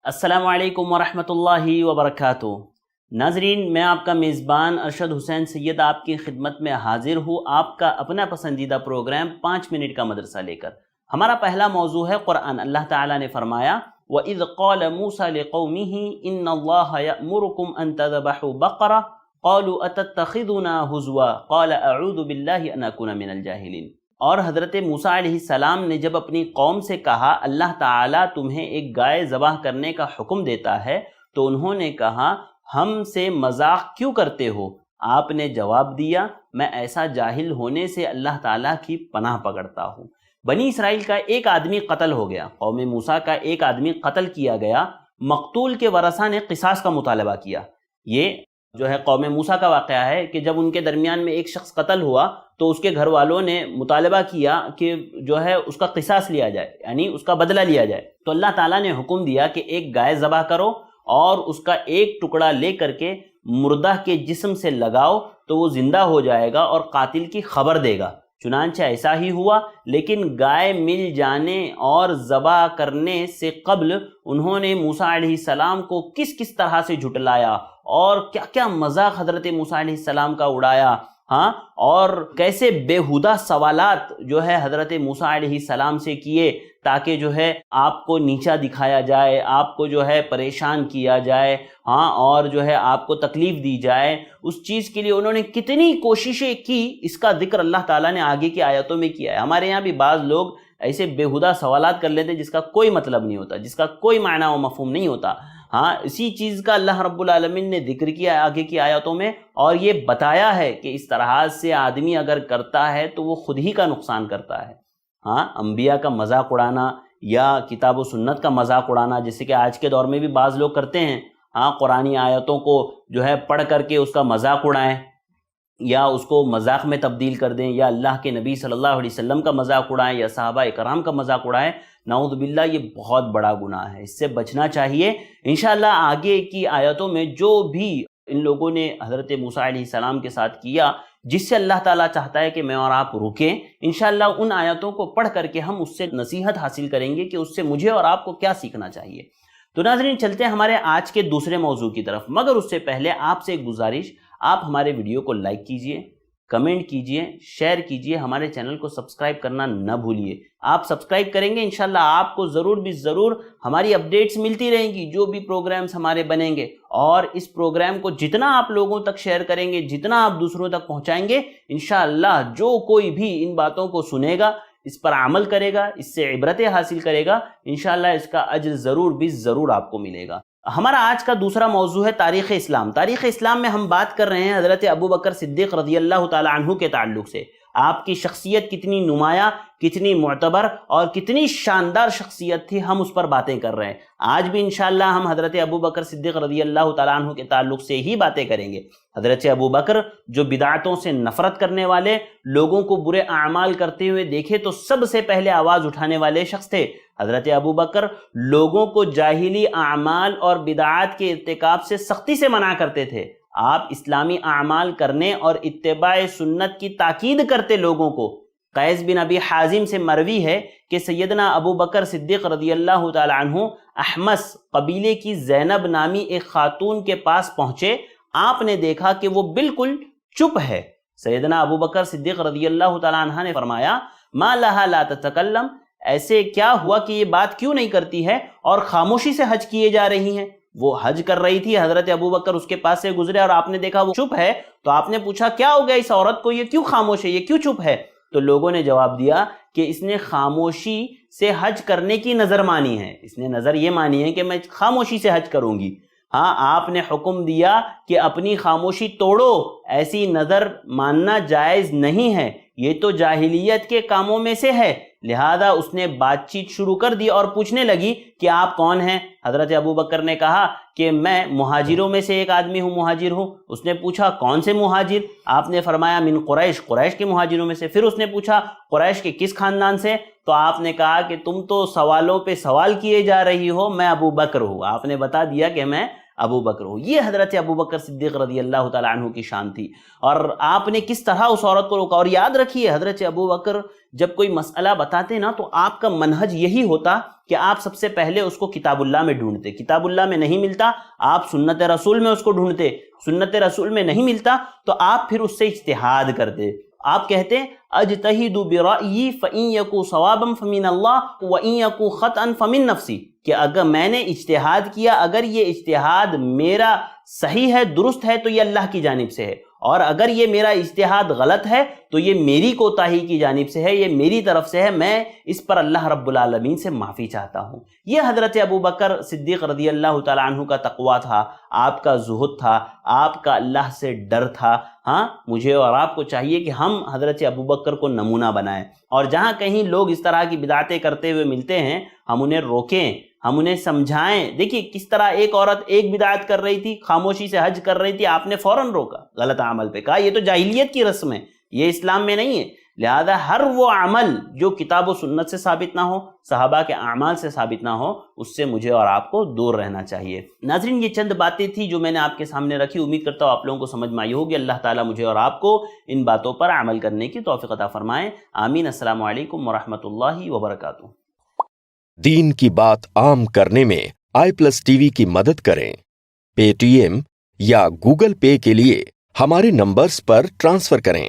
السلام علیکم ورحمۃ اللہ وبرکاتہ۔ ناظرین، میں آپ کا میزبان ارشد حسین سید آپ کی خدمت میں حاضر ہوں، آپ کا اپنا پسندیدہ پروگرام 5 منٹ کا مدرسہ لے کر۔ ہمارا پہلا موضوع ہے قرآن۔ اللہ تعالیٰ نے فرمایا وَإِذْ قَالَ مُوسَى لِقَوْمِهِ إِنَّ اللَّهَ يَأْمُرُكُمْ أَن تَذْبَحُوا بَقَرَةً قَالُوا أَتَتَّخِذُنَا هُزُوًا قَالَ أَعُوذُ بِاللَّهِ أَنْ أَكُونَ مِنَ الْجَاهِلِينَ۔ اور حضرت موسیٰ علیہ السلام نے جب اپنی قوم سے کہا اللہ تعالیٰ تمہیں ایک گائے ذبح کرنے کا حکم دیتا ہے، تو انہوں نے کہا ہم سے مذاق کیوں کرتے ہو؟ آپ نے جواب دیا میں ایسا جاہل ہونے سے اللہ تعالیٰ کی پناہ پکڑتا ہوں۔ بنی اسرائیل کا ایک آدمی قتل ہو گیا، قوم موسیٰ کا ایک آدمی قتل کیا گیا، مقتول کے ورثہ نے قصاص کا مطالبہ کیا۔ یہ جو ہے قوم موسیٰ کا واقعہ ہے کہ جب ان کے درمیان میں ایک شخص قتل ہوا تو اس کے گھر والوں نے مطالبہ کیا کہ جو ہے اس کا قصاص لیا جائے، یعنی اس کا بدلہ لیا جائے۔ تو اللہ تعالیٰ نے حکم دیا کہ ایک گائے ذبح کرو اور اس کا ایک ٹکڑا لے کر کے مردہ کے جسم سے لگاؤ تو وہ زندہ ہو جائے گا اور قاتل کی خبر دے گا۔ چنانچہ ایسا ہی ہوا، لیکن گائے مل جانے اور ذبح کرنے سے قبل انہوں نے موسیٰ علیہ السلام کو کس کس طرح سے جھٹلایا اور کیا کیا مذاق حضرت موسیٰ علیہ السلام کا اڑایا، اور کیسے بیہودہ سوالات جو ہے حضرت موسیٰ علیہ السلام سے کیے تاکہ جو ہے آپ کو نیچا دکھایا جائے، آپ کو جو ہے پریشان کیا جائے، اور جو ہے آپ کو تکلیف دی جائے۔ اس چیز کے لیے انہوں نے کتنی کوششیں کی، اس کا ذکر اللہ تعالیٰ نے آگے کی آیتوں میں کیا ہے۔ ہمارے یہاں بھی بعض لوگ ایسے بیہودہ سوالات کر لیتے ہیں جس کا کوئی مطلب نہیں ہوتا، جس کا کوئی معنی و مفہوم نہیں ہوتا۔ اسی چیز کا اللہ رب العالمین نے ذکر کیا آگے کی آیاتوں میں، اور یہ بتایا ہے کہ اس طرح سے آدمی اگر کرتا ہے تو وہ خود ہی کا نقصان کرتا ہے۔ انبیاء کا مذاق اڑانا یا کتاب و سنت کا مذاق اڑانا، جیسے کہ آج کے دور میں بھی بعض لوگ کرتے ہیں، قرآنی آیتوں کو جو ہے پڑھ کر کے اس کا مذاق اڑائیں یا اس کو مذاق میں تبدیل کر دیں، یا اللہ کے نبی صلی اللہ علیہ وسلم کا مذاق اڑائیں یا صحابہ اکرام کا مذاق اڑائیں۔ نعوذ باللہ، یہ بہت بڑا گناہ ہے، اس سے بچنا چاہیے۔ انشاءاللہ آگے کی آیتوں میں جو بھی ان لوگوں نے حضرت موسیٰ علیہ السلام کے ساتھ کیا، جس سے اللہ تعالیٰ چاہتا ہے کہ میں اور آپ رکیں، انشاءاللہ ان آیتوں کو پڑھ کر کے ہم اس سے نصیحت حاصل کریں گے کہ اس سے مجھے اور آپ کو کیا سیکھنا چاہیے۔ تو ناظرین، چلتے ہیں ہمارے آج کے دوسرے موضوع کی طرف، مگر اس سے پہلے آپ سے ایک گزارش، آپ ہمارے ویڈیو کو لائک کیجئے، کمنٹ کیجئے، شیئر کیجئے، ہمارے چینل کو سبسکرائب کرنا نہ بھولیے۔ آپ سبسکرائب کریں گے انشاءاللہ آپ کو ضرور بھی ضرور ہماری اپڈیٹس ملتی رہیں گی، جو بھی پروگرامز ہمارے بنیں گے، اور اس پروگرام کو جتنا آپ لوگوں تک شیئر کریں گے، جتنا آپ دوسروں تک پہنچائیں گے، انشاءاللہ جو کوئی بھی ان باتوں کو سنے گا، اس پر عمل کرے گا، اس سے عبرتیں حاصل کرے گا، انشاءاللہ اس کا اجر ضرور بھی ضرور آپ کو ملے گا۔ ہمارا آج کا دوسرا موضوع ہے تاریخ اسلام۔ تاریخ اسلام میں ہم بات کر رہے ہیں حضرت ابوبکر صدیق رضی اللہ تعالی عنہ کے تعلق سے۔ آپ کی شخصیت کتنی نمایاں، کتنی معتبر اور کتنی شاندار شخصیت تھی، ہم اس پر باتیں کر رہے ہیں۔ آج بھی انشاءاللہ ہم حضرت ابوبکر صدیق رضی اللہ تعالی عنہ کے تعلق سے ہی باتیں کریں گے۔ حضرت ابوبکر جو بدعتوں سے نفرت کرنے والے، لوگوں کو برے اعمال کرتے ہوئے دیکھے تو سب سے پہلے آواز اٹھانے والے شخص تھے۔ حضرت ابوبکر لوگوں کو جاہلی اعمال اور بدعات کے ارتکاب سے سختی سے منع کرتے تھے۔ آپ اسلامی اعمال کرنے اور اتباع سنت کی تاکید کرتے لوگوں کو۔ قیس بن ابی حازم سے مروی ہے کہ سیدنا ابوبکر صدیق رضی اللہ تعالی عنہ احمس قبیلے کی زینب نامی ایک خاتون کے پاس پہنچے۔ آپ نے دیکھا کہ وہ بالکل چپ ہے۔ سیدنا ابوبکر صدیق رضی اللہ تعالی عنہ نے فرمایا ما لہا لا تتکلم، ایسے کیا ہوا کہ یہ بات کیوں نہیں کرتی ہے اور خاموشی سے حج کیے جا رہی ہیں؟ وہ حج کر رہی تھی، حضرت ابوبکر اس کے پاس سے گزرے اور آپ نے دیکھا وہ چپ ہے، تو آپ نے پوچھا کیا ہو گیا اس عورت کو، یہ کیوں خاموش ہے، یہ کیوں چپ ہے؟ تو لوگوں نے جواب دیا کہ اس نے خاموشی سے حج کرنے کی نظر مانی ہے، اس نے نظر یہ مانی ہے کہ میں خاموشی سے حج کروں گی۔ آپ نے حکم دیا کہ اپنی خاموشی توڑو، ایسی نظر ماننا جائز نہیں ہے، یہ تو جاہلیت کے کاموں میں سے ہے۔ لہذا اس نے بات چیت شروع کر دی اور پوچھنے لگی کہ آپ کون ہیں؟ حضرت ابوبکر نے کہا کہ میں مہاجروں میں سے ایک آدمی ہوں، مہاجر ہوں۔ اس نے پوچھا کون سے مہاجر؟ آپ نے فرمایا من قریش، قریش کے مہاجروں میں سے۔ پھر اس نے پوچھا قریش کے کس خاندان سے؟ تو آپ نے کہا کہ تم تو سوالوں پہ سوال کیے جا رہی ہو، میں ابوبکر ہوں۔ آپ نے بتا دیا کہ میں ابو بکر ہو۔ یہ حضرت ابو بکر صدیق رضی اللہ تعالیٰ عنہ کی شان تھی، اور آپ نے کس طرح اس عورت کو روکا۔ اور یاد رکھیے حضرت ابو بکر جب کوئی مسئلہ بتاتے نا تو آپ کا منہج یہی ہوتا کہ آپ سب سے پہلے اس کو کتاب اللہ میں ڈھونڈتے، کتاب اللہ میں نہیں ملتا آپ سنت رسول میں اس کو ڈھونڈتے، سنت رسول میں نہیں ملتا تو آپ پھر اس سے اجتہاد کرتے۔ آپ کہتے اجتہد برأیی فإن یکو صوابا فمن اللہ وإن یکو خطأ فمن نفسی، کہ اگر میں نے اجتہاد کیا، اگر یہ اجتہاد میرا صحیح ہے، درست ہے، تو یہ اللہ کی جانب سے ہے، اور اگر یہ میرا اجتہاد غلط ہے تو یہ میری کوتاہی کی جانب سے ہے، یہ میری طرف سے ہے، میں اس پر اللہ رب العالمین سے معافی چاہتا ہوں۔ یہ حضرت ابو بکر صدیق رضی اللہ تعالیٰ عنہ کا تقویٰ تھا، آپ کا زہد تھا، آپ کا اللہ سے ڈر تھا۔ ہاں، مجھے اور آپ کو چاہیے کہ ہم حضرت ابو بکر کو نمونہ بنائیں، اور جہاں کہیں لوگ اس طرح کی بدعتیں کرتے ہوئے ملتے ہیں ہم انہیں روکیں، ہم انہیں سمجھائیں۔ دیکھیے کس طرح ایک عورت ایک بدعت کر رہی تھی، خاموشی سے حج کر رہی تھی، آپ نے فوراً روکا غلط عمل پہ، کہا یہ تو جاہلیت کی رسم ہے، یہ اسلام میں نہیں ہے۔ لہذا ہر وہ عمل جو کتاب و سنت سے ثابت نہ ہو، صحابہ کے اعمال سے ثابت نہ ہو، اس سے مجھے اور آپ کو دور رہنا چاہیے۔ ناظرین، یہ چند باتیں تھی جو میں نے آپ کے سامنے رکھی، امید کرتا ہوں آپ لوگوں کو سمجھ میں آئی ہوگی۔ اللہ تعالیٰ مجھے اور آپ کو ان باتوں پر عمل کرنے کی توفیق عطا فرمائے، آمین۔ السلام علیکم ورحمۃ اللہ وبرکاتہ۔ دین کی بات عام کرنے میں i+TV کی مدد کریں۔ پے ٹی ایم یا گوگل پے کے لیے ہمارے نمبرز پر ٹرانسفر کریں۔